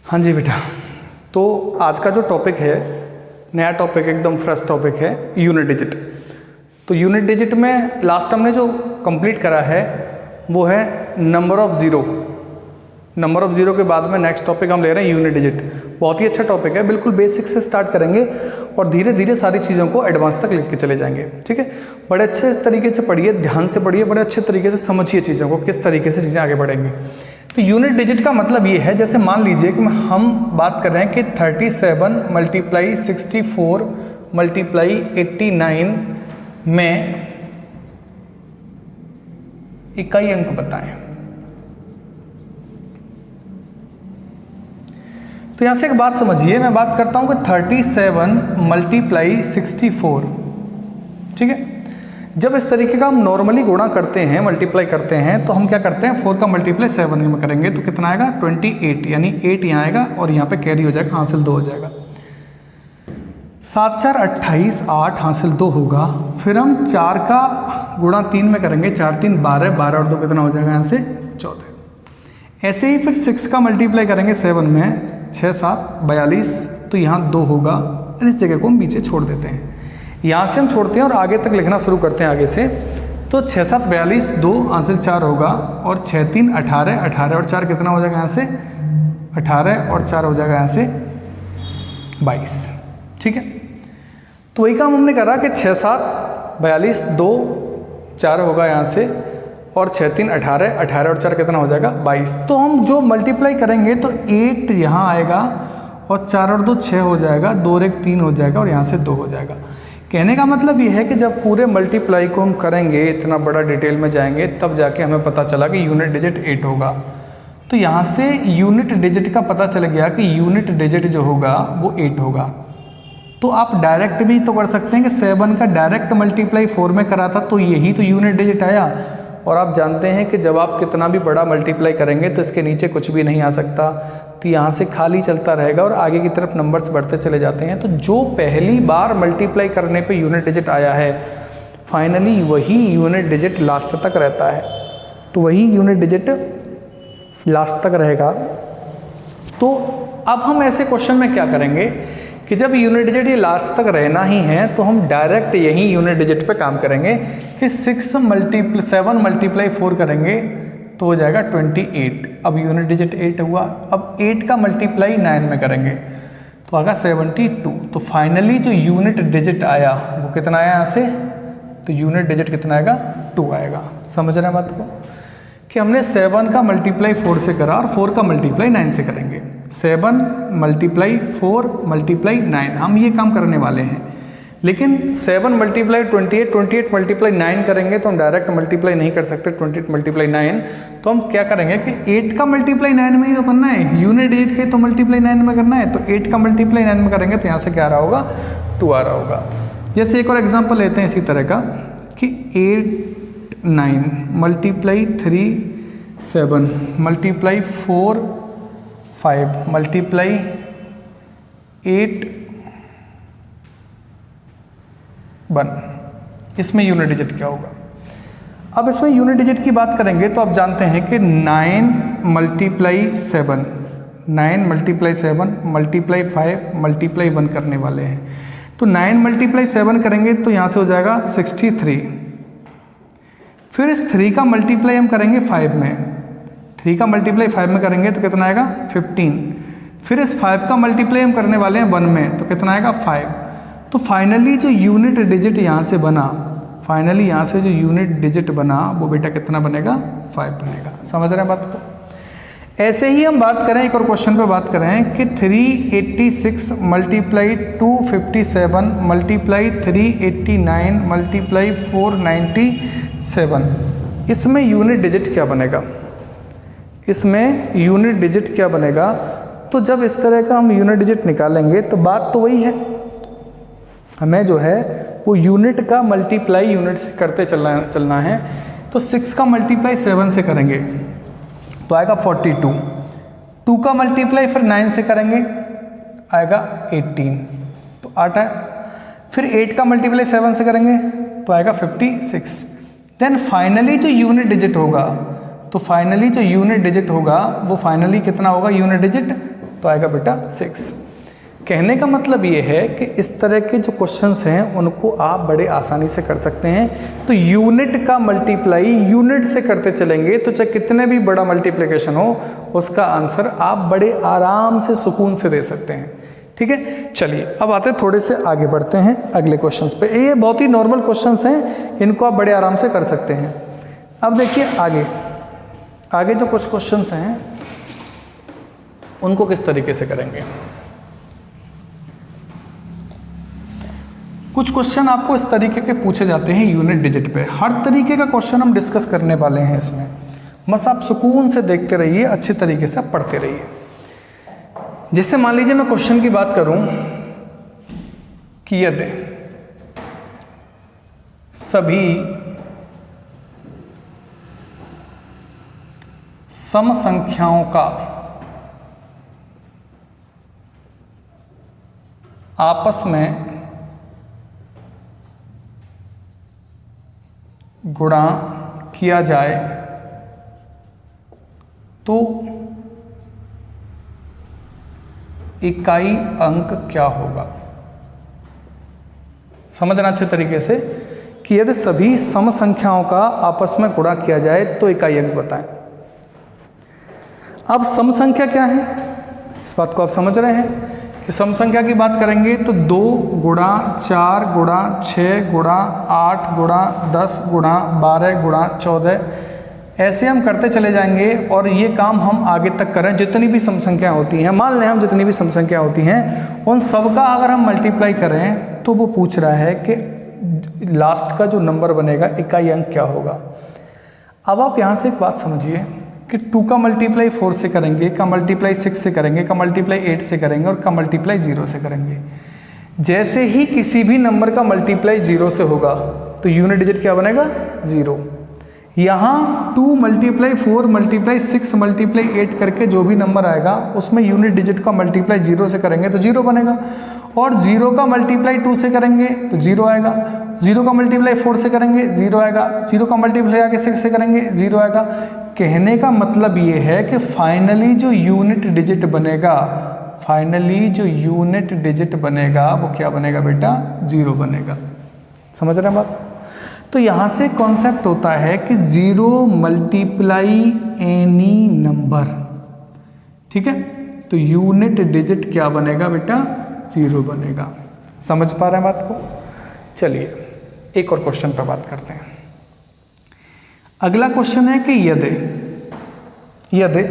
हाँ जी बेटा, तो आज का जो टॉपिक है, नया टॉपिक, एकदम फ्रेश टॉपिक है यूनिट डिजिट। तो यूनिट डिजिट में लास्ट हमने जो कंप्लीट करा है वो है number of zero. Number of zero के बाद में नेक्स्ट टॉपिक हम ले रहे हैं यूनिट डिजिट। बहुत ही अच्छा टॉपिक है, बिल्कुल बेसिक से स्टार्ट करेंगे और धीरे धीरे सारी चीज़ों को एडवांस तक लेके चले जाएंगे। ठीक है, बड़े अच्छे तरीके से पढ़िए, ध्यान से पढ़िए, बड़े अच्छे तरीके से समझिए चीज़ों को, किस तरीके से चीज़ें आगे बढ़ेंगी। तो यूनिट डिजिट का मतलब ये है, जैसे मान लीजिए कि हम बात कर रहे हैं कि 37 मल्टीप्लाई 64 मल्टीप्लाई 89 में इकाई अंक बताएं। तो यहां से एक बात समझिए, मैं बात करता हूं कि 37 मल्टीप्लाई 64, ठीक है। जब इस तरीके का हम नॉर्मली गुणा करते हैं, मल्टीप्लाई करते हैं, तो हम क्या करते हैं, 4 का मल्टीप्लाई 7 में करेंगे तो कितना आएगा 28, यानी 8 यहाँ आएगा और यहाँ पे कैरी हो जाएगा, हासिल 2 हो जाएगा। 7 4 28, 8 हासिल 2 होगा। फिर हम 4 का गुणा 3 में करेंगे, 4 3 12, 12 और 2 कितना हो जाएगा यहाँ से 14। ऐसे ही फिर 6 का मल्टीप्लाई करेंगे 7 में, 6 7 42, तो यहाँ 2 होगा और इस जगह को हम पीछे छोड़ देते हैं। यहाँ से हम छोड़ते हैं और आगे तक लिखना शुरू करते हैं आगे से। तो 6 7 42, 2 हासिल 4 होगा और 6 3 18, 18 और 4 कितना हो जाएगा यहाँ से 18 और 4 हो जाएगा यहाँ से 22। ठीक है, तो वही काम हमने करा कि 6 7 42, 2 4 होगा यहाँ से और 6 3 18, 18 और 4 कितना हो जाएगा 22। तो हम जो मल्टीप्लाई करेंगे तो 8 यहाँ आएगा और 4 और 2 6 हो जाएगा, 2 और 1 3 हो जाएगा और यहाँ से 2 हो जाएगा। कहने का मतलब ये है कि जब पूरे मल्टीप्लाई को हम करेंगे, इतना बड़ा डिटेल में जाएंगे, तब जाके हमें पता चला कि यूनिट डिजिट 8 होगा। तो यहाँ से यूनिट डिजिट का पता चल गया कि यूनिट डिजिट जो होगा वो 8 होगा। तो आप डायरेक्ट भी तो कर सकते हैं कि 7 का डायरेक्ट मल्टीप्लाई 4 में करा था तो यही तो यूनिट डिजिट आया। और आप जानते हैं कि जब आप कितना भी बड़ा मल्टीप्लाई करेंगे तो इसके नीचे कुछ भी नहीं आ सकता, तो यहाँ से खाली चलता रहेगा और आगे की तरफ नंबर्स बढ़ते चले जाते हैं। तो जो पहली बार मल्टीप्लाई करने पे यूनिट डिजिट आया है, फाइनली वही यूनिट डिजिट लास्ट तक रहता है। तो वही यूनिट डिजिट लास्ट तक रहेगा। तो अब हम ऐसे क्वेश्चन में क्या करेंगे कि जब यूनिट डिजिट ये लास्ट तक रहना ही है तो हम डायरेक्ट यही यूनिट डिजिट पे काम करेंगे कि 7 मल्टीप्लाई 4 करेंगे तो हो जाएगा 28। अब यूनिट डिजिट 8 हुआ, अब 8 का मल्टीप्लाई 9 में करेंगे तो आएगा 72। तो फाइनली जो यूनिट डिजिट आया वो कितना आया यहाँ से, तो यूनिट डिजिट कितना आएगा 2 आएगा। समझ रहे हैं बात को, कि हमने 7 का मल्टीप्लाई 4 से करा और 4 का मल्टीप्लाई 9 से करेंगे। 7 मल्टीप्लाई 4 मल्टीप्लाई 9 हम ये काम करने वाले हैं। लेकिन 7 मल्टीप्लाई 28, 28 मल्टीप्लाई 9 करेंगे तो हम डायरेक्ट मल्टीप्लाई नहीं कर सकते 28 मल्टीप्लाई 9। तो हम क्या करेंगे कि 8 का मल्टीप्लाई 9 में ही तो करना है, यूनिट 8 के तो मल्टीप्लाई 9 में करना है। तो 8 का मल्टीप्लाई 9 में करेंगे तो यहाँ से क्या आ रहा होगा 2 आ रहा होगा। जैसे एक और एग्जाम्पल लेते हैं इसी तरह का कि 8 9 मल्टीप्लाई 3 7 मल्टीप्लाई 4 5 मल्टीप्लाई 8 1, इसमें यूनिट डिजिट क्या होगा। अब इसमें यूनिट डिजिट की बात करेंगे तो आप जानते हैं कि 9 मल्टीप्लाई 7 9 मल्टीप्लाई 7 मल्टीप्लाई 5 मल्टीप्लाई 1 करने वाले हैं। तो 9 मल्टीप्लाई 7 करेंगे तो यहाँ से हो जाएगा 63। फिर इस 3 का मल्टीप्लाई हम करेंगे 5 में, 3 का मल्टीप्लाई 5 में करेंगे तो कितना आएगा 15। फिर इस 5 का मल्टीप्लाई हम करने वाले हैं 1 में तो कितना आएगा 5। तो फाइनली जो यूनिट डिजिट यहाँ से बना, फाइनली यहाँ से जो यूनिट डिजिट बना वो बेटा कितना बनेगा 5 बनेगा। समझ रहे हैं बात को। ऐसे ही हम बात करें एक और क्वेश्चन पे बात करें कि 386 मल्टीप्लाई 257 मल्टीप्लाई 389 मल्टीप्लाई 497, इसमें यूनिट डिजिट क्या बनेगा, इसमें यूनिट डिजिट क्या बनेगा। तो जब इस तरह का हम यूनिट डिजिट निकालेंगे तो बात तो वही है, हमें जो है वो यूनिट का मल्टीप्लाई यूनिट से करते चलना है। तो 6 का मल्टीप्लाई 7 से करेंगे तो आएगा 42। 2 का मल्टीप्लाई फिर 9 से करेंगे आएगा 18, तो 8 है। फिर 8 का मल्टीप्लाई 7 से करेंगे तो आएगा 56। देन फाइनली जो यूनिट डिजिट होगा, तो फाइनली जो यूनिट डिजिट होगा वो फाइनली कितना होगा, यूनिट डिजिट तो आएगा बेटा 6। कहने का मतलब ये है कि इस तरह के जो क्वेश्चंस हैं उनको आप बड़े आसानी से कर सकते हैं। तो यूनिट का मल्टीप्लाई यूनिट से करते चलेंगे तो चाहे कितने भी बड़ा मल्टीप्लिकेशन हो उसका आंसर आप बड़े आराम से सुकून से दे सकते हैं। ठीक है, चलिए अब आते थोड़े से आगे बढ़ते हैं अगले क्वेश्चंस पे। ये बहुत ही नॉर्मल क्वेश्चंस हैं, इनको आप बड़े आराम से कर सकते हैं। अब देखिए आगे जो कुछ क्वेश्चंस हैं उनको किस तरीके से करेंगे। कुछ क्वेश्चन आपको इस तरीके के पूछे जाते हैं यूनिट डिजिट पे। हर तरीके का क्वेश्चन हम डिस्कस करने वाले हैं इसमें, बस आप सुकून से देखते रहिए, अच्छे तरीके से पढ़ते रहिए। जैसे मान लीजिए मैं क्वेश्चन की बात करूं कि यदि सभी सम संख्याओं का आपस में गुणा किया जाए तो इकाई अंक क्या होगा। समझना अच्छे तरीके से कि यदि सभी सम संख्याओं का आपस में गुणा किया जाए तो इकाई अंक बताएं। अब सम संख्या क्या है, इस बात को आप समझ रहे हैं कि सम संख्या की बात करेंगे तो 2 गुणा 4 गुणा 6 गुणा 8 गुणा 10 गुणा 12 गुणा 14 ऐसे हम करते चले जाएंगे और ये काम हम आगे तक करें। जितनी भी सम संख्या होती हैं, मान लें हम जितनी भी सम संख्या होती हैं उन सब का अगर हम मल्टीप्लाई करें तो वो पूछ रहा है कि लास्ट का जो नंबर बनेगा इकाई अंक क्या होगा। अब आप यहाँ से एक बात समझिए कि 2 का मल्टीप्लाई 4 से करेंगे, का मल्टीप्लाई 6 से करेंगे, का मल्टीप्लाई 8 से करेंगे और का मल्टीप्लाई 0 से करेंगे। जैसे ही किसी भी नंबर का मल्टीप्लाई 0 से होगा तो यूनिट डिजिट क्या बनेगा 0। यहाँ 2 मल्टीप्लाई 4 मल्टीप्लाई 6 मल्टीप्लाई 8 करके जो भी नंबर आएगा उसमें यूनिट डिजिट का मल्टीप्लाई 0 से करेंगे तो 0 बनेगा, और 0 का मल्टीप्लाई 2 से करेंगे तो 0 आएगा, 0 का मल्टीप्लाई 4 से करेंगे 0 आएगा, 0 का मल्टीप्लाई आगे 6 से करेंगे 0 आएगा। कहने का मतलब ये है कि फाइनली जो यूनिट डिजिट बनेगा, वो क्या बनेगा बेटा 0 बनेगा। समझ रहे हैं बात। तो यहाँ से कॉन्सेप्ट होता है कि 0 मल्टीप्लाई एनी नंबर, ठीक है, तो यूनिट डिजिट क्या बनेगा बेटा 0 बनेगा। समझ पा रहे हैं बात को। चलिए एक और क्वेश्चन पर बात करते हैं। अगला क्वेश्चन है कि यदि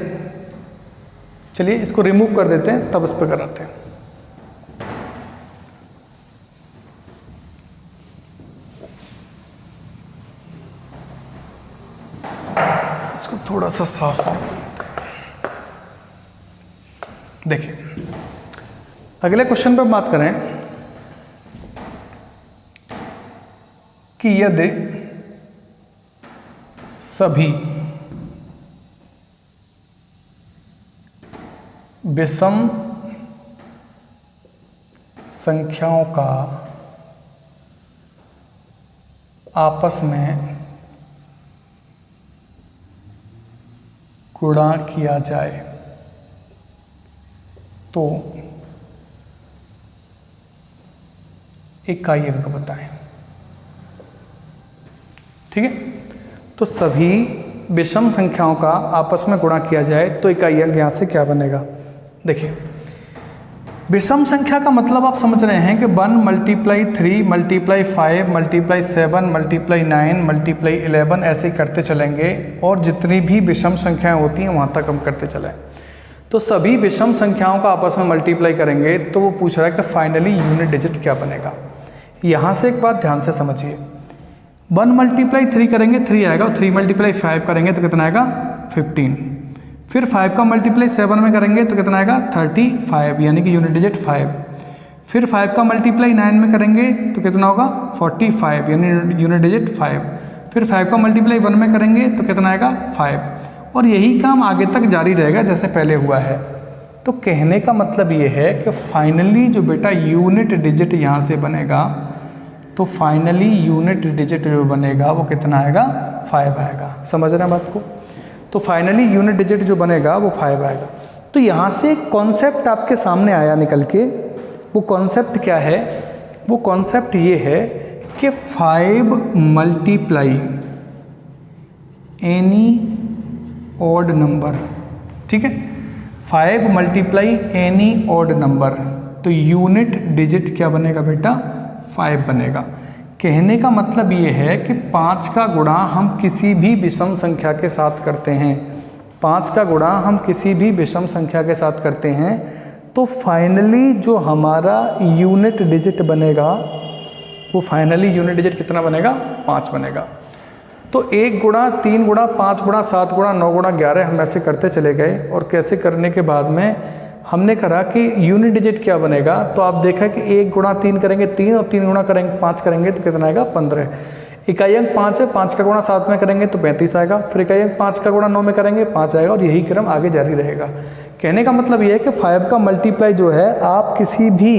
चलिए इसको रिमूव कर देते हैं तब इस पर कराते हैं। इसको थोड़ा सा साफ देखिए। अगले क्वेश्चन पर बात करें कि यदि सभी विषम संख्याओं का आपस में गुणा किया जाए तो इकाई अंक बताएं। ठीक है, तो सभी विषम संख्याओं का आपस में गुणा किया जाए तो इकाई अंक यहाँ से क्या बनेगा। देखिए विषम संख्या का मतलब आप समझ रहे हैं कि 1 multiply 3 multiply 5 multiply 7 multiply 9 multiply 11 ऐसे ही करते चलेंगे और जितनी भी विषम संख्याएं होती हैं वहाँ तक हम करते चलें। तो सभी विषम संख्याओं का आपस में मल्टीप्लाई करेंगे तो वो पूछ रहा है कि फाइनली यूनिट डिजिट क्या बनेगा। यहाँ से एक बात ध्यान से समझिए, 1 मल्टीप्लाई 3 करेंगे 3 आएगा, और 3 मल्टीप्लाई 5 करेंगे तो कितना आएगा 15। फिर 5 का मल्टीप्लाई 7 में करेंगे तो कितना आएगा 35, यानी कि यूनिट डिजिट 5। फिर 5 का मल्टीप्लाई 9 में करेंगे तो कितना होगा 45, यानी यूनिट डिजिट 5। फिर 5 का मल्टीप्लाई 1 में करेंगे तो कितना आएगा 5, और यही काम आगे तक जारी रहेगा जैसे पहले हुआ है। तो कहने का मतलब ये है कि फाइनली जो बेटा यूनिट डिजिट यहाँ से बनेगा, तो फाइनली यूनिट डिजिट जो बनेगा वो कितना आएगा 5 आएगा। समझ रहे हैं बात को। तो फाइनली यूनिट डिजिट जो बनेगा वो 5 आएगा। तो तो यहाँ से कॉन्सेप्ट आपके सामने आया निकल के। वो कॉन्सेप्ट क्या है? वो कॉन्सेप्ट ये है कि 5 मल्टीप्लाई एनी ऑड नंबर, ठीक है, 5 मल्टीप्लाई एनी ऑड नंबर, तो यूनिट डिजिट क्या बनेगा बेटा? 5 बनेगा। कहने का मतलब ये है कि 5 का गुणा हम किसी भी विषम संख्या के साथ करते हैं, 5 का गुणा हम किसी भी विषम संख्या के साथ करते हैं, तो फाइनली जो हमारा यूनिट डिजिट बनेगा, वो फाइनली यूनिट डिजिट कितना बनेगा? 5 बनेगा। तो 1 गुणा 3 गुणा 5 गुणा 7 गुणा 9 गुणा 11 हम ऐसे करते चले गए, और कैसे करने के बाद में हमने कहा कि यूनिट डिजिट क्या बनेगा। तो आप देखा कि 1 गुणा 3 करेंगे 3, और 3 गुणा करेंगे 5 करेंगे तो कितना आएगा? 15। इकाई अंक 5 है, 5 का गुणा 7 में करेंगे तो 35 आएगा, फिर इकाई अंक 5 का गुणा 9 में करेंगे 5 आएगा, और यही क्रम आगे जारी रहेगा। कहने का मतलब ये है कि 5 का मल्टीप्लाई जो है आप किसी भी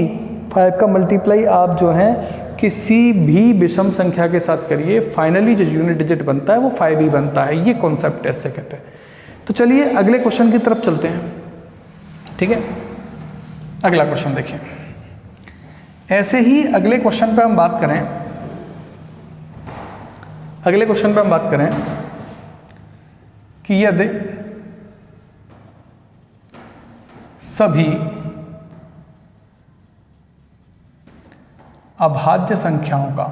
5 का मल्टीप्लाई आप जो है किसी भी विषम संख्या के साथ करिए, फाइनली जो यूनिट डिजिट बनता है वो 5 ही बनता है। ये कॉन्सेप्ट है, ऐसे कहते हैं। तो चलिए अगले क्वेश्चन की तरफ चलते हैं, ठीक है। अगला क्वेश्चन देखिए। ऐसे ही अगले क्वेश्चन पे हम बात करें, अगले क्वेश्चन पे हम बात करें कि यदि सभी अभाज्य संख्याओं का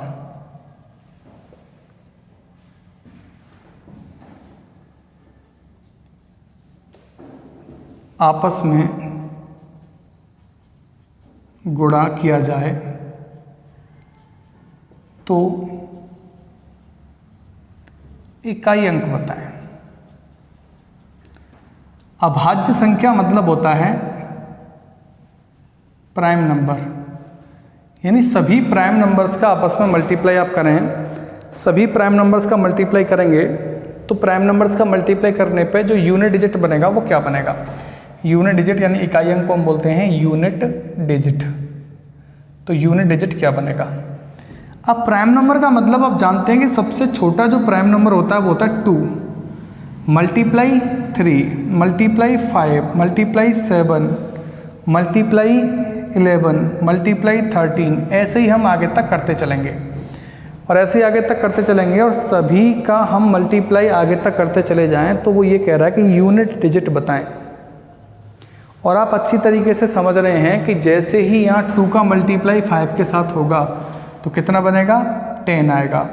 आपस में गुणा किया जाए तो इकाई अंक बताएं। अभाज्य संख्या मतलब होता है प्राइम नंबर, यानी सभी प्राइम नंबर्स का आपस में मल्टीप्लाई आप करें, सभी प्राइम नंबर्स का मल्टीप्लाई करेंगे तो प्राइम नंबर्स का मल्टीप्लाई करने पे जो यूनिट डिजिट बनेगा वो क्या बनेगा? यूनिट डिजिट यानी इकाई अंक को हम बोलते हैं यूनिट डिजिट। तो यूनिट डिजिट क्या बनेगा? अब प्राइम नंबर का मतलब आप जानते हैं कि सबसे छोटा जो प्राइम नंबर होता है वो होता है 2 multiply 3 multiply 5 multiply 7 multiply 11 multiply 13, ऐसे ही हम आगे तक करते चलेंगे, और ऐसे ही आगे तक करते चलेंगे, और सभी का हम मल्टीप्लाई आगे तक करते चले जाएं तो वो ये कह रहा है कि यूनिट डिजिट बताएं। और आप अच्छी तरीके से समझ रहे हैं कि जैसे ही यहाँ 2 का मल्टीप्लाई 5 के साथ होगा तो कितना बनेगा? 10 आएगा,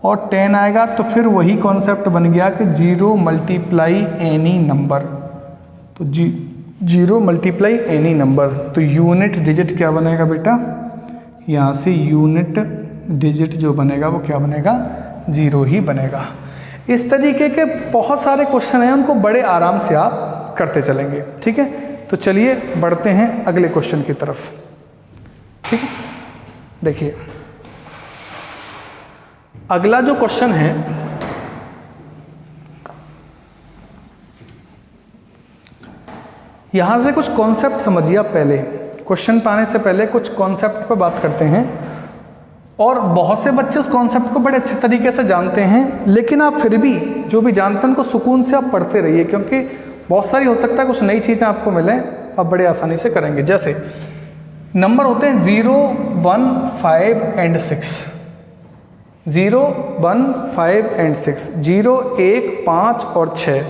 और 10 आएगा तो फिर वही कॉन्सेप्ट बन गया कि 0 मल्टीप्लाई एनी नंबर, तो 0 मल्टीप्लाई एनी नंबर, तो यूनिट डिजिट क्या बनेगा बेटा? यहाँ से यूनिट डिजिट जो बनेगा वो क्या बनेगा? 0 ही बनेगा। इस तरीके के बहुत सारे क्वेश्चन हैं, उनको बड़े आराम से आप करते चलेंगे, ठीक है। तो चलिए बढ़ते हैं अगले क्वेश्चन की तरफ, ठीक है। देखिए अगला जो क्वेश्चन है, यहां से कुछ कॉन्सेप्ट समझिए आप। पहले क्वेश्चन पाने से पहले कुछ कॉन्सेप्ट पर बात करते हैं, और बहुत से बच्चे उस कॉन्सेप्ट को बड़े अच्छे तरीके से जानते हैं, लेकिन आप फिर भी जो भी जानते हैं उनको सुकून से आप पढ़ते रहिए, क्योंकि बहुत सारी हो सकता है कुछ नई चीज़ें आपको मिलें, आप बड़े आसानी से करेंगे। जैसे नंबर होते हैं 0, 1, 5 एंड 6, 0, 1, 5 एंड 6, 0, 1, 5 और 6।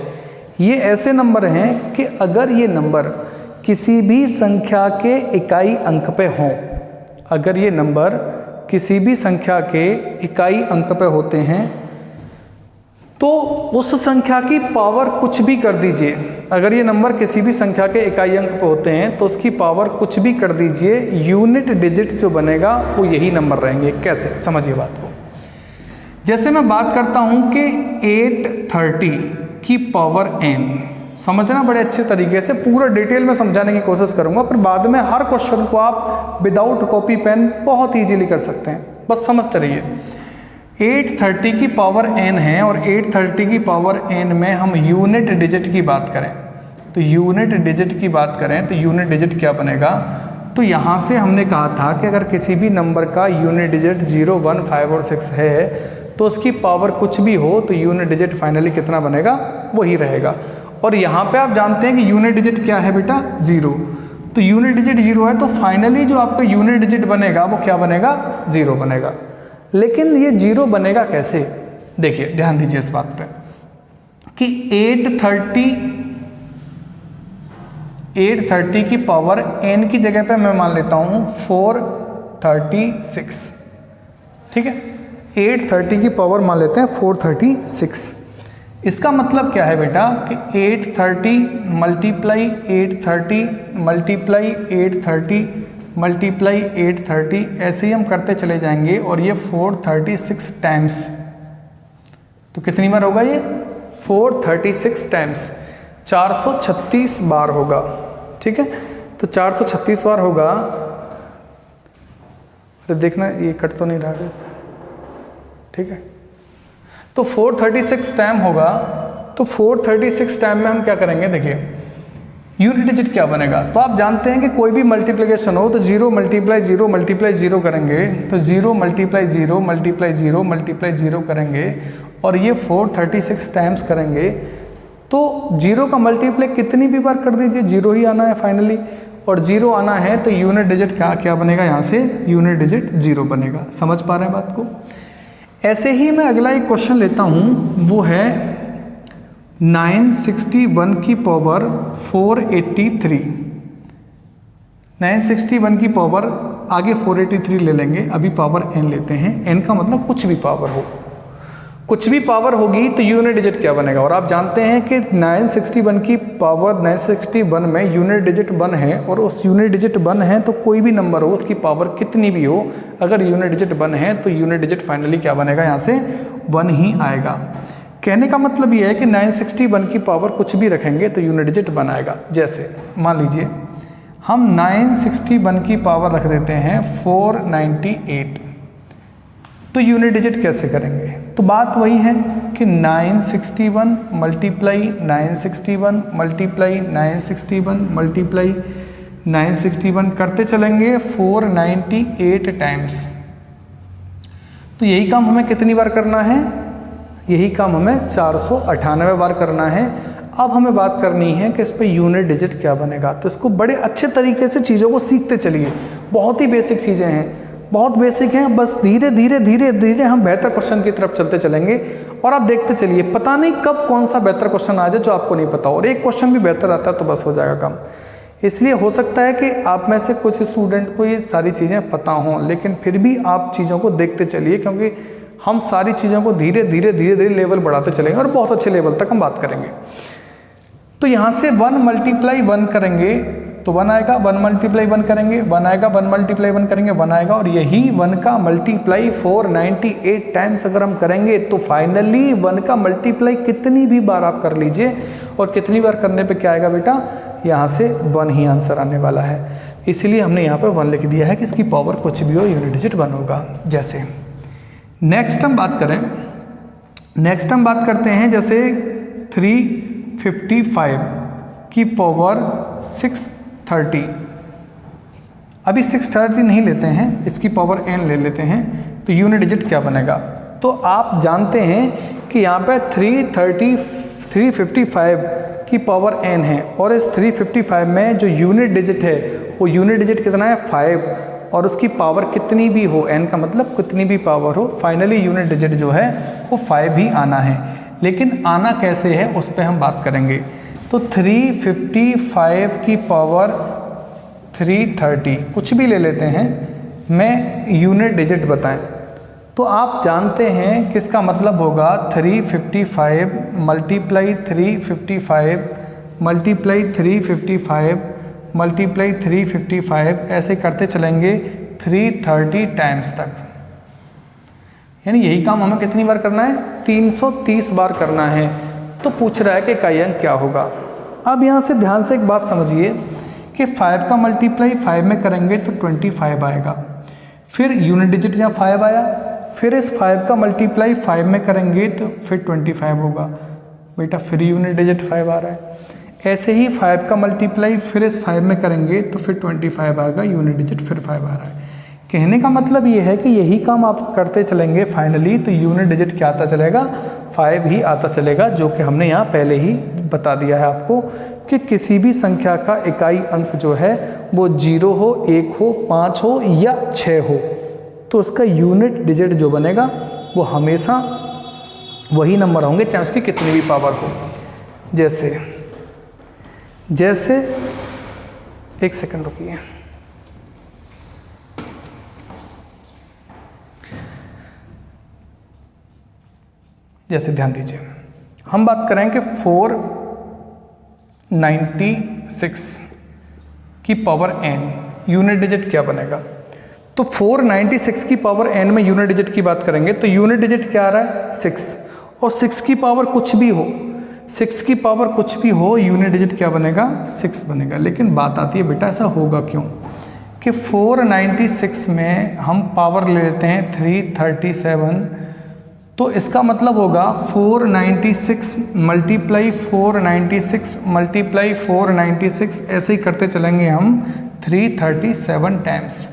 ये ऐसे नंबर हैं कि अगर ये नंबर किसी भी संख्या के इकाई अंक पे हों, अगर ये नंबर किसी भी संख्या के इकाई अंक पे होते हैं तो उस संख्या की पावर कुछ भी कर दीजिए। अगर ये नंबर किसी भी संख्या के इकाई अंक पे होते हैं तो उसकी पावर कुछ भी कर दीजिए, यूनिट डिजिट जो बनेगा वो यही नंबर रहेंगे। कैसे? समझिए बात को। जैसे मैं बात करता हूँ कि 830 की पावर n, समझना बड़े अच्छे तरीके से, पूरा डिटेल में समझाने की कोशिश करूँगा, फिर बाद में हर क्वेश्चन को आप विदाउट कॉपी पेन बहुत ईजीली कर सकते हैं, बस समझते रहिए। 830 की पावर n है, और 830 की पावर n में हम यूनिट डिजिट की बात करें तो यूनिट डिजिट की बात करें तो यूनिट डिजिट क्या बनेगा? तो यहाँ से हमने कहा था कि अगर किसी भी नंबर का यूनिट डिजिट 0, 1, 5 और 6 है तो उसकी पावर कुछ भी हो तो यूनिट डिजिट फाइनली कितना बनेगा? वही रहेगा। और यहाँ पे आप जानते हैं कि यूनिट डिजिट क्या है बेटा, 0। तो यूनिट डिजिट 0 है, तो फाइनली जो आपका यूनिट डिजिट बनेगा वो क्या बनेगा, 0 बनेगा। लेकिन ये 0 बनेगा कैसे, देखिए ध्यान दीजिए इस बात पे कि 830 की पावर n की जगह पे मैं मान लेता हूँ 436, ठीक है। 830 की पावर मान लेते हैं 436। इसका मतलब क्या है बेटा कि 830 मल्टीप्लाई 830 मल्टीप्लाई 830 मल्टीप्लाई 830, ऐसे ही हम करते चले जाएंगे और ये 436 टाइम्स, तो कितनी बार होगा ये, 436 टाइम्स, 436 बार होगा, ठीक है। तो 436 बार होगा, अरे देखना ये कट तो नहीं रहा है, ठीक है। तो 436 टाइम होगा, तो 436 टाइम में हम क्या करेंगे, देखिए यूनिट डिजिट क्या बनेगा। तो आप जानते हैं कि कोई भी मल्टीप्लिकेशन हो तो 0 मल्टीप्लाई 0 मल्टीप्लाई 0 करेंगे, तो 0 मल्टीप्लाई 0 मल्टीप्लाई 0 मल्टीप्लाई 0 करेंगे और ये 436 टाइम्स करेंगे। तो 0 का मल्टीप्लाई कितनी भी बार कर दीजिए 0 ही आना है फाइनली, और 0 आना है तो यूनिट डिजिट क्या बनेगा, यहाँ से यूनिट डिजिट 0 बनेगा। समझ पा रहे हैं बात को। ऐसे ही मैं अगला एक क्वेश्चन लेता हूँ, वो है 961 की पावर 483। 961 की पावर आगे 483 ले लेंगे, अभी पावर n लेते हैं। n का मतलब कुछ भी पावर हो, कुछ भी पावर होगी तो यूनिट डिजिट क्या बनेगा। और आप जानते हैं कि 961 की पावर 961 में यूनिट डिजिट 1 है, और उस यूनिट डिजिट 1 है तो कोई भी नंबर हो उसकी पावर कितनी भी हो, अगर यूनिट डिजिट 1 है तो यूनिट डिजिट फाइनली क्या बनेगा, यहाँ से 1 ही आएगा। कहने का मतलब ये है कि 961 की पावर कुछ भी रखेंगे तो यूनिट डिजिट 1 आएगा। जैसे मान लीजिए हम 961 की पावर रख देते हैं 498, तो यूनिट डिजिट कैसे करेंगे। तो बात वही है कि 961 मल्टीप्लाई 961 मल्टीप्लाई 961 मल्टीप्लाई 961 करते चलेंगे 498 टाइम्स। तो यही काम हमें कितनी बार करना है, यही काम हमें 498 बार करना है। अब हमें बात करनी है कि इस पर यूनिट डिजिट क्या बनेगा। तो इसको बड़े अच्छे तरीके से चीज़ों को सीखते चलिए, बहुत ही बेसिक चीज़ें हैं, बहुत बेसिक हैं। बस धीरे धीरे धीरे धीरे हम बेहतर क्वेश्चन की तरफ चलते चलेंगे, और आप देखते चलिए, पता नहीं कब कौन सा बेहतर क्वेश्चन आ जाए जो आपको नहीं पता, और एक क्वेश्चन भी बेहतर आता है तो बस हो जाएगा काम। इसलिए हो सकता है कि आप में से कुछ स्टूडेंट को ये सारी चीज़ें पता हों, लेकिन फिर भी आप चीज़ों को देखते चलिए, क्योंकि हम सारी चीज़ों को धीरे धीरे धीरे धीरे लेवल बढ़ाते चलेंगे और बहुत अच्छे लेवल तक हम बात करेंगे। तो यहाँ से 1 मल्टीप्लाई 1 करेंगे तो 1 आएगा, 1 मल्टीप्लाई 1 करेंगे 1 आएगा, 1 मल्टीप्लाई 1 करेंगे 1 आएगा, और यही 1 का मल्टीप्लाई 498 टाइम्स अगर हम करेंगे तो फाइनली 1 का मल्टीप्लाई कितनी भी बार आप कर लीजिए, और कितनी बार करने पे क्या आएगा बेटा, यहाँ से 1 ही आंसर आने वाला है। इसीलिए हमने यहाँ पर 1 लिख दिया है कि इसकी पावर कुछ भी हो यूनिट डिजिट 1 होगा। जैसे नेक्स्ट हम बात करते हैं जैसे 355 की पावर 630। अभी 630 नहीं लेते हैं, इसकी पावर n ले लेते हैं, तो यूनिट डिजिट क्या बनेगा। तो आप जानते हैं कि यहाँ पे 355 की पावर n है, और इस 355 में जो यूनिट डिजिट है वो यूनिट डिजिट कितना है, 5, और उसकी पावर कितनी भी हो, n का मतलब कितनी भी पावर हो, फाइनली यूनिट डिजिट जो है वो 5 ही आना है। लेकिन आना कैसे है उस पर हम बात करेंगे। तो 355 की पावर 330 कुछ भी ले लेते हैं, मैं यूनिट डिजिट बताएं, तो आप जानते हैं कि इसका मतलब होगा 355 मल्टीप्लाई 355 मल्टीप्लाई 355 मल्टीप्लाई 355, ऐसे करते चलेंगे 330 टाइम्स तक। यानी यही काम हमें कितनी बार करना है, 330 बार करना है। तो पूछ रहा है कि इकाई अंक क्या होगा। अब यहाँ से ध्यान से एक बात समझिए कि 5 का मल्टीप्लाई 5 में करेंगे तो 25 आएगा, फिर यूनिट डिजिट यहाँ 5 आया, फिर इस 5 का मल्टीप्लाई 5 में करेंगे तो फिर 25 होगा बेटा, फिर यूनिट डिजिट 5 आ रहा है। ऐसे ही 5 का मल्टीप्लाई फिर इस 5 में करेंगे तो फिर 25 आएगा, यूनिट डिजिट फिर 5 आ रहा है। कहने का मतलब ये है कि यही काम आप करते चलेंगे, फाइनली तो यूनिट डिजिट क्या आता चलेगा, 5 ही आता चलेगा, जो कि हमने यहाँ पहले ही बता दिया है आपको कि किसी भी संख्या का इकाई अंक जो है वो 0 हो, 1 हो, 5 हो या 6 हो, तो उसका यूनिट डिजिट जो बनेगा वो हमेशा वही नंबर होंगे, चाहे उसकी कितनी भी पावर हो। जैसे एक सेकंड रुकिए। जैसे ध्यान दीजिए, हम बात करें कि 496 की पावर n यूनिट डिजिट क्या बनेगा। तो 496 की पावर n में यूनिट डिजिट की बात करेंगे तो यूनिट डिजिट क्या आ रहा है 6, और 6 की पावर कुछ भी हो, 6 की पावर कुछ भी हो, यूनिट डिजिट क्या बनेगा 6 बनेगा। लेकिन बात आती है बेटा ऐसा होगा क्यों कि 496 में हम पावर ले लेते हैं 337, तो इसका मतलब होगा 496 मल्टीप्लाई 496 मल्टीप्लाई 496, ऐसे ही करते चलेंगे हम 337 टाइम्स,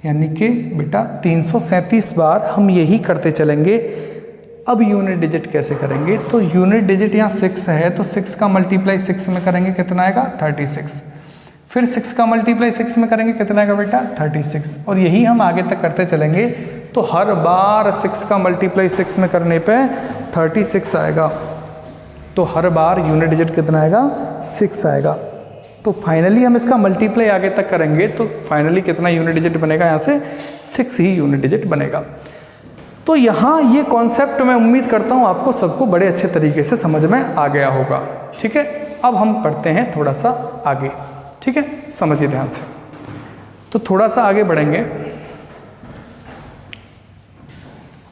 यानी कि बेटा 337 बार हम यही करते चलेंगे। अब यूनिट डिजिट कैसे करेंगे, तो यूनिट डिजिट यहाँ 6 है तो 6 का मल्टीप्लाई 6 में करेंगे कितना आएगा 36, फिर 6 का मल्टीप्लाई 6 में करेंगे कितना आएगा बेटा 36, और यही हम आगे तक करते चलेंगे। तो हर बार 6 का मल्टीप्लाई 6 में करने पे 36 आएगा, तो हर बार यूनिट डिजिट कितना आएगा 6 आएगा। तो फाइनली हम इसका मल्टीप्लाई आगे तक करेंगे तो फाइनली कितना यूनिट डिजिट बनेगा, यहाँ से 6 ही यूनिट डिजिट बनेगा। तो यहाँ ये कॉन्सेप्ट मैं उम्मीद करता हूँ आपको सबको बड़े अच्छे तरीके से समझ में आ गया होगा। ठीक है, अब हम पढ़ते हैं थोड़ा सा आगे। ठीक है, समझिए ध्यान से। तो थोड़ा सा आगे बढ़ेंगे।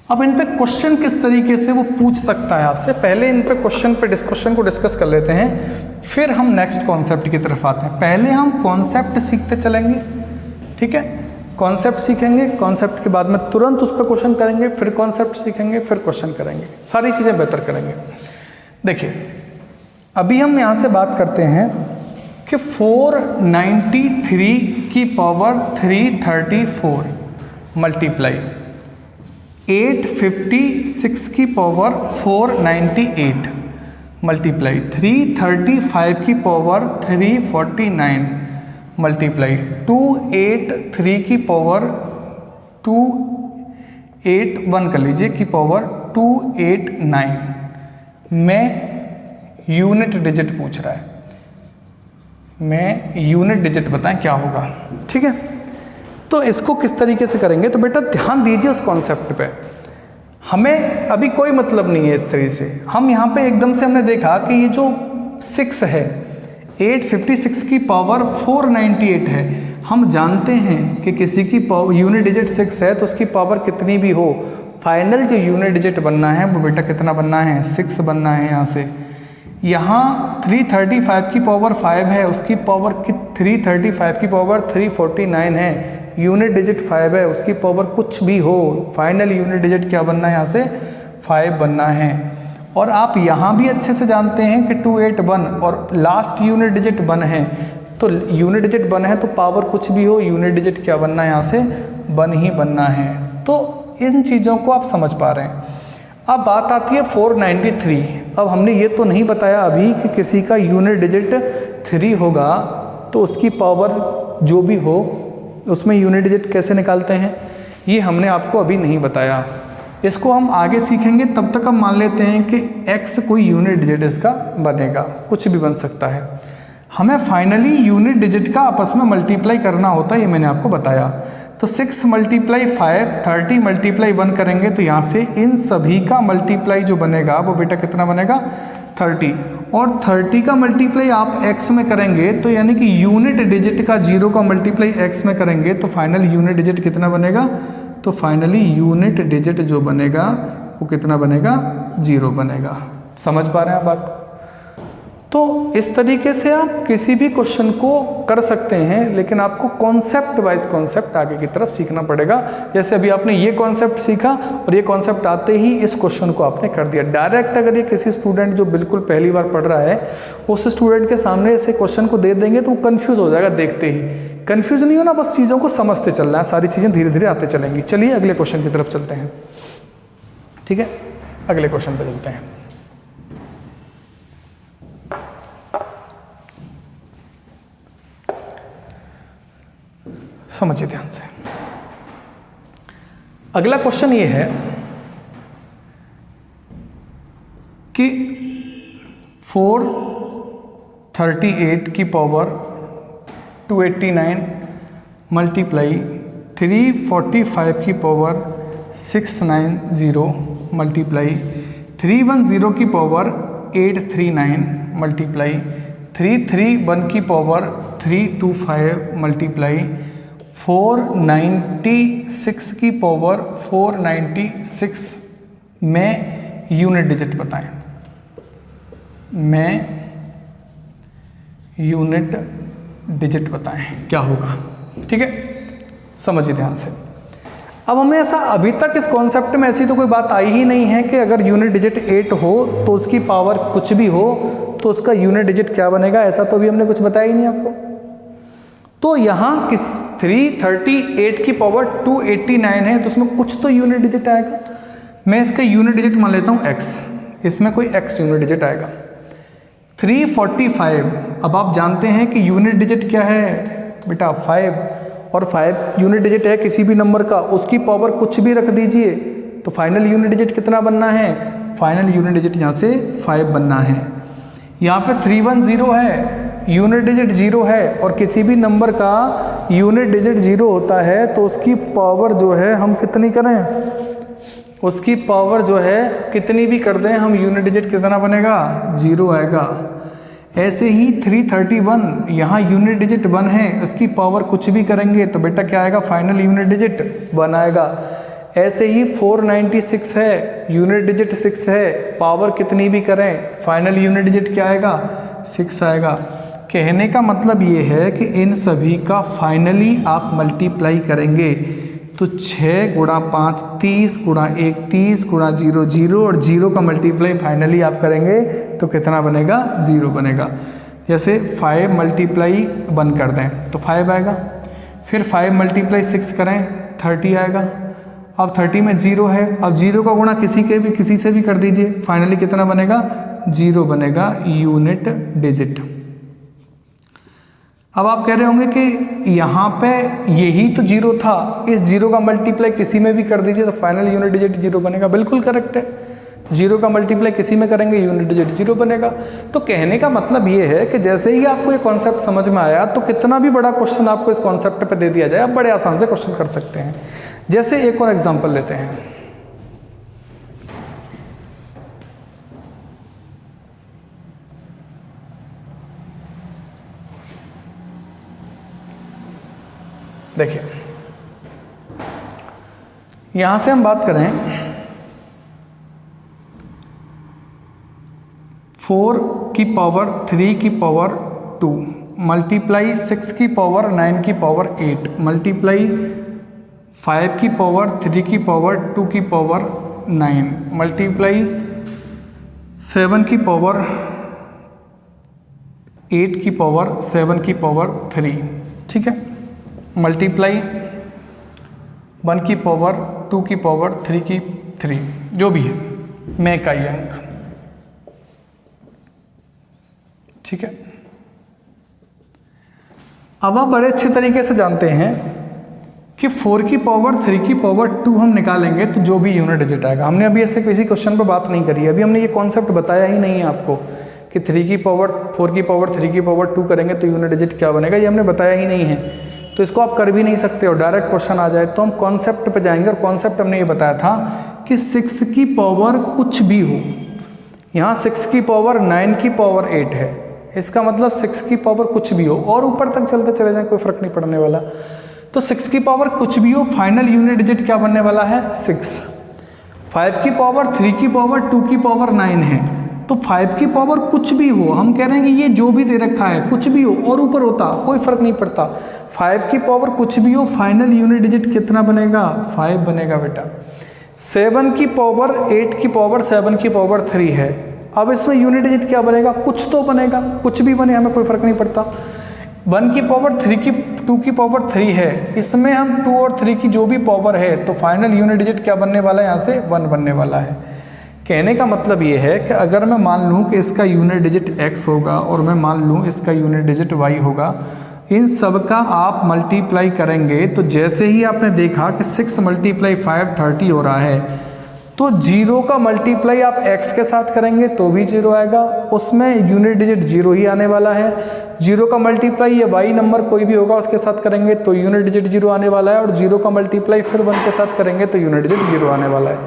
अब इन पे क्वेश्चन किस तरीके से वो पूछ सकता है आपसे, पहले इन पे क्वेश्चन पे डिस्कशन को डिस्कस कर लेते हैं, फिर हम नेक्स्ट कॉन्सेप्ट की तरफ आते हैं। पहले हम कॉन्सेप्ट सीखते चलेंगे। ठीक है, कॉन्सेप्ट सीखेंगे, कॉन्सेप्ट के बाद में तुरंत उस पर क्वेश्चन करेंगे, फिर कॉन्सेप्ट सीखेंगे, फिर क्वेश्चन करेंगे, सारी चीज़ें बेहतर करेंगे। देखिए अभी हम यहाँ से बात करते हैं कि 493 की पावर 334 मल्टीप्लाई 856 की पावर 498 मल्टीप्लाई 335 की पावर 349 मल्टीप्लाई 283 की पावर 281 कर लीजिए की पावर 289 में यूनिट डिजिट पूछ रहा है। मैं यूनिट डिजिट बताएं क्या होगा। ठीक है, तो इसको किस तरीके से करेंगे, तो बेटा ध्यान दीजिए उस कॉन्सेप्ट पे। हमें अभी कोई मतलब नहीं है इस तरह से, हम यहाँ पे एकदम से हमने देखा कि ये जो 6 है 856 की पावर 498 है, हम जानते हैं कि किसी की यूनिट डिजिट 6 है तो उसकी पावर कितनी भी हो, फाइनल जो यूनिट डिजिट बनना है वो बेटा कितना बनना है 6 बनना है। यहाँ से यहाँ 335 की पावर 5 है, उसकी पावर 335 की पावर 349 है, यूनिट डिजिट 5 है, उसकी पावर कुछ भी हो, फाइनल यूनिट डिजिट क्या बनना है यहाँ से 5 बनना है। और आप यहाँ भी अच्छे से जानते हैं कि 281 और लास्ट यूनिट डिजिट 1 है, तो यूनिट डिजिट 1 है तो पावर कुछ भी हो, यूनिट डिजिट क्या बनना है यहाँ से 1 ही बनना है। तो इन चीज़ों को आप समझ पा रहे हैं। अब बात आती है 493। अब हमने ये तो नहीं बताया अभी कि किसी का यूनिट डिजिट 3 होगा तो उसकी पावर जो भी हो उसमें यूनिट डिजिट कैसे निकालते हैं, ये हमने आपको अभी नहीं बताया। इसको हम आगे सीखेंगे, तब तक हम मान लेते हैं कि x कोई यूनिट डिजिट इसका बनेगा, कुछ भी बन सकता है। हमें फाइनली यूनिट डिजिट का आपस में मल्टीप्लाई करना होता है, ये मैंने आपको बताया। तो 6 मल्टीप्लाई 5 30 मल्टीप्लाई 1 करेंगे तो यहाँ से इन सभी का मल्टीप्लाई जो बनेगा वो बेटा कितना बनेगा 30, और 30 का मल्टीप्लाई आप x में करेंगे तो यानी कि यूनिट डिजिट का 0 का मल्टीप्लाई x में करेंगे तो फाइनल यूनिट डिजिट कितना बनेगा, तो फाइनली यूनिट डिजिट जो बनेगा वो कितना बनेगा 0 बनेगा। समझ पा रहे हैं आप बात को? तो इस तरीके से आप किसी भी क्वेश्चन को कर सकते हैं, लेकिन आपको कॉन्सेप्ट वाइज कॉन्सेप्ट आगे की तरफ सीखना पड़ेगा। जैसे अभी आपने ये कॉन्सेप्ट सीखा और ये कॉन्सेप्ट आते ही इस क्वेश्चन को आपने कर दिया। डायरेक्ट अगर ये किसी स्टूडेंट जो बिल्कुल पहली बार पढ़ रहा है उस स्टूडेंट के सामने ऐसे क्वेश्चन को दे देंगे तो वो कन्फ्यूज़ हो जाएगा देखते ही। कन्फ्यूज़ नहीं होना, बस चीज़ों को समझते चलना है, सारी चीज़ें धीरे धीरे आते चलेंगी। चलिए अगले क्वेश्चन की तरफ चलते हैं। ठीक है, अगले क्वेश्चन पर चलते हैं। समझिए ध्यान से। अगला क्वेश्चन ये है कि 438 की पावर 289 मल्टीप्लाई 345 की पावर 690 मल्टीप्लाई 310 की पावर 839 मल्टीप्लाई 331 की पावर 325 मल्टीप्लाई 496 की पावर 496 में यूनिट डिजिट बताएं। में यूनिट डिजिट बताएं क्या होगा। ठीक है, समझिए ध्यान से। अब हमें ऐसा अभी तक इस कॉन्सेप्ट में ऐसी तो कोई बात आई ही नहीं है कि अगर यूनिट डिजिट 8 हो तो उसकी पावर कुछ भी हो तो उसका यूनिट डिजिट क्या बनेगा, ऐसा तो अभी हमने कुछ बताया ही नहीं आपको। तो यहाँ किस 338 की पावर 289 है तो उसमें कुछ तो यूनिट डिजिट आएगा। मैं इसका यूनिट डिजिट मान लेता हूँ x, इसमें कोई x यूनिट डिजिट आएगा। 345, अब आप जानते हैं कि यूनिट डिजिट क्या है बेटा 5, और 5 यूनिट डिजिट है किसी भी नंबर का, उसकी पावर कुछ भी रख दीजिए तो फाइनल यूनिट डिजिट कितना बनना है, फाइनल यूनिट डिजिट यहाँ से 5 बनना है। यहाँ पे 310 है, यूनिट डिजिट 0 है, और किसी भी नंबर का यूनिट डिजिट 0 होता है तो उसकी पावर जो है हम कितनी करें, उसकी पावर जो है कितनी भी कर दें हम, यूनिट डिजिट कितना बनेगा 0 आएगा। ऐसे ही 331, यहाँ यूनिट डिजिट 1 है, उसकी पावर कुछ भी करेंगे तो बेटा क्या आएगा, फाइनल यूनिट डिजिट 1 आएगा। ऐसे ही 496 है, यूनिट डिजिट 6 है, पावर कितनी भी करें फाइनल यूनिट डिजिट क्या आएगा 6 आएगा। कहने का मतलब ये है कि इन सभी का फाइनली आप मल्टीप्लाई करेंगे तो 6 गुणा 5 30 गुणा 1 30 गुणा 0 0, और 0 का मल्टीप्लाई फाइनली आप करेंगे तो कितना बनेगा 0 बनेगा। जैसे 5 मल्टीप्लाई 1 कर दें तो 5 आएगा, फिर 5 मल्टीप्लाई 6 करें 30 आएगा। अब 30 में 0 है, अब 0 का गुणा किसी से भी कर दीजिए, फाइनली कितना बनेगा 0 बनेगा यूनिट डिजिट। अब आप कह रहे होंगे कि यहाँ पे यही तो 0 था, इस 0 का मल्टीप्लाई किसी में भी कर दीजिए तो फाइनल यूनिट डिजिट 0 बनेगा। बिल्कुल करेक्ट है, 0 का मल्टीप्लाई किसी में करेंगे यूनिट डिजिट 0 बनेगा। तो कहने का मतलब ये है कि जैसे ही आपको ये कॉन्सेप्ट समझ में आया तो कितना भी बड़ा क्वेश्चन आपको इस कॉन्सेप्ट पे दे दिया जाए आप बड़े आसान से क्वेश्चन कर सकते हैं। जैसे एक और एग्जाम्पल लेते हैं, देखिए यहां से हम बात करें 4 की पावर 3 की पावर 2 मल्टीप्लाई 6 की पावर 9 की पावर 8 मल्टीप्लाई 5 की पावर 3 की पावर 2 की पावर 9 मल्टीप्लाई 7 की पावर 8 की पावर 7 की पावर 3, ठीक है, मल्टीप्लाई 1 की पावर 2 की पावर 3 की 3, जो भी है मैं इकाई अंक, ठीक है। अब आप बड़े अच्छे तरीके से जानते हैं कि 4 की पावर 3 की पावर 2 हम निकालेंगे तो जो भी यूनिट डिजिट आएगा। हमने अभी ऐसे किसी क्वेश्चन पर बात नहीं करी है, अभी हमने ये कॉन्सेप्ट बताया ही नहीं है आपको कि 3 की पावर 4 की पावर 3 की पावर 2 करेंगे तो यूनिट डिजिट क्या बनेगा, ये हमने बताया ही नहीं है। तो इसको आप कर भी नहीं सकते हो, डायरेक्ट क्वेश्चन आ जाए तो हम कॉन्सेप्ट पे जाएंगे। और कॉन्सेप्ट हमने ये बताया था कि 6 की पावर कुछ भी हो, यहाँ 6 की पावर 9 की पावर 8 है, इसका मतलब 6 की पावर कुछ भी हो और ऊपर तक चलते चले जाएं, कोई फर्क नहीं पड़ने वाला। तो 6 की पावर कुछ भी हो, फाइनल यूनिट डिजिट क्या बनने वाला है 6। 5 की पावर 3 की पावर 2 की पावर 9 है, तो 5 की पावर कुछ भी हो, हम कह रहे हैं कि ये जो भी दे रखा है कुछ भी हो और ऊपर होता कोई फर्क नहीं पड़ता, 5 की पावर कुछ भी हो, फाइनल यूनिट डिजिट कितना बनेगा 5 बनेगा बेटा। 7 की पावर 8 की पावर 7 की पावर 3 है, अब इसमें यूनिट डिजिट क्या बनेगा, कुछ तो बनेगा, कुछ भी बने हमें कोई फर्क नहीं पड़ता। 1 की पावर 2 की पावर 3 है, इसमें हम 2 और 3 की जो भी पावर है तो फाइनल यूनिट डिजिट क्या बनने वाला है, यहाँ से 1 बनने वाला है। कहने का मतलब ये है कि अगर मैं मान लूँ कि इसका यूनिट डिजिट x होगा और मैं मान लूँ इसका यूनिट डिजिट y होगा, इन सब का आप मल्टीप्लाई करेंगे तो जैसे ही आपने देखा कि 6 × 5 30 हो रहा है, तो 0 का मल्टीप्लाई आप x के साथ करेंगे तो भी 0 आएगा, उसमें यूनिट डिजिट 0 ही आने वाला है। 0 का मल्टीप्लाई ये y नंबर कोई भी होगा उसके साथ करेंगे तो यूनिट डिजिट 0 आने वाला है, और 0 का मल्टीप्लाई फिर 1 के साथ करेंगे तो यूनिट डिजिट 0 आने वाला है।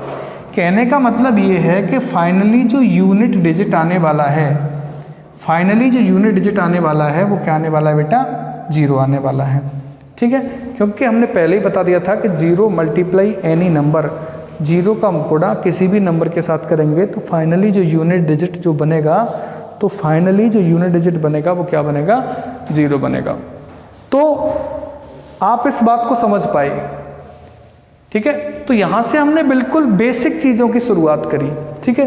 कहने का मतलब ये है कि फाइनली जो यूनिट डिजिट आने वाला है, फाइनली जो यूनिट डिजिट आने वाला है वो क्या आने वाला है बेटा, 0 आने वाला है। ठीक है, क्योंकि हमने पहले ही बता दिया था कि 0 × एनी नंबर, 0 का गुणा किसी भी नंबर के साथ करेंगे तो फाइनली जो यूनिट डिजिट जो बनेगा, तो फाइनली जो यूनिट डिजिट बनेगा वो क्या बनेगा, 0 बनेगा। तो आप इस बात को समझ पाए। ठीक है, तो यहाँ से हमने बिल्कुल बेसिक चीज़ों की शुरुआत करी। ठीक है,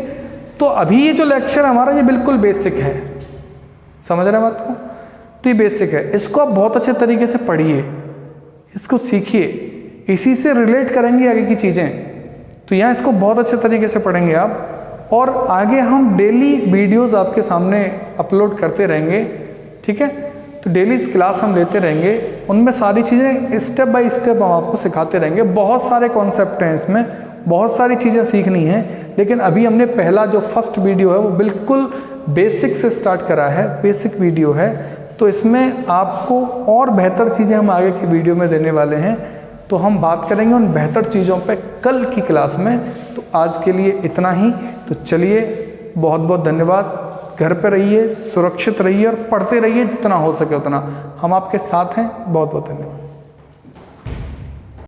तो अभी ये जो लेक्चर हमारा ये बिल्कुल बेसिक है, समझ रहे हैं बात को, तो ये बेसिक है, इसको आप बहुत अच्छे तरीके से पढ़िए, इसको सीखिए, इसी से रिलेट करेंगे आगे की चीज़ें। तो यहाँ इसको बहुत अच्छे तरीके से पढ़ेंगे आप, और आगे हम डेली वीडियोस आपके सामने अपलोड करते रहेंगे। ठीक है, तो डेली क्लास हम लेते रहेंगे, उनमें सारी चीज़ें स्टेप बाय स्टेप हम आपको सिखाते रहेंगे। बहुत सारे कॉन्सेप्ट हैं इसमें, बहुत सारी चीज़ें सीखनी हैं, लेकिन अभी हमने पहला जो फर्स्ट वीडियो है वो बिल्कुल बेसिक से स्टार्ट करा है, बेसिक वीडियो है। तो इसमें आपको और बेहतर चीज़ें हम आगे की वीडियो में देने वाले हैं, तो हम बात करेंगे उन बेहतर चीज़ों पे कल की क्लास में। तो आज के लिए इतना ही, तो चलिए बहुत बहुत धन्यवाद। घर पे रहिए, सुरक्षित रहिए और पढ़ते रहिए जितना हो सके उतना, हम आपके साथ हैं। बहुत बहुत धन्यवाद।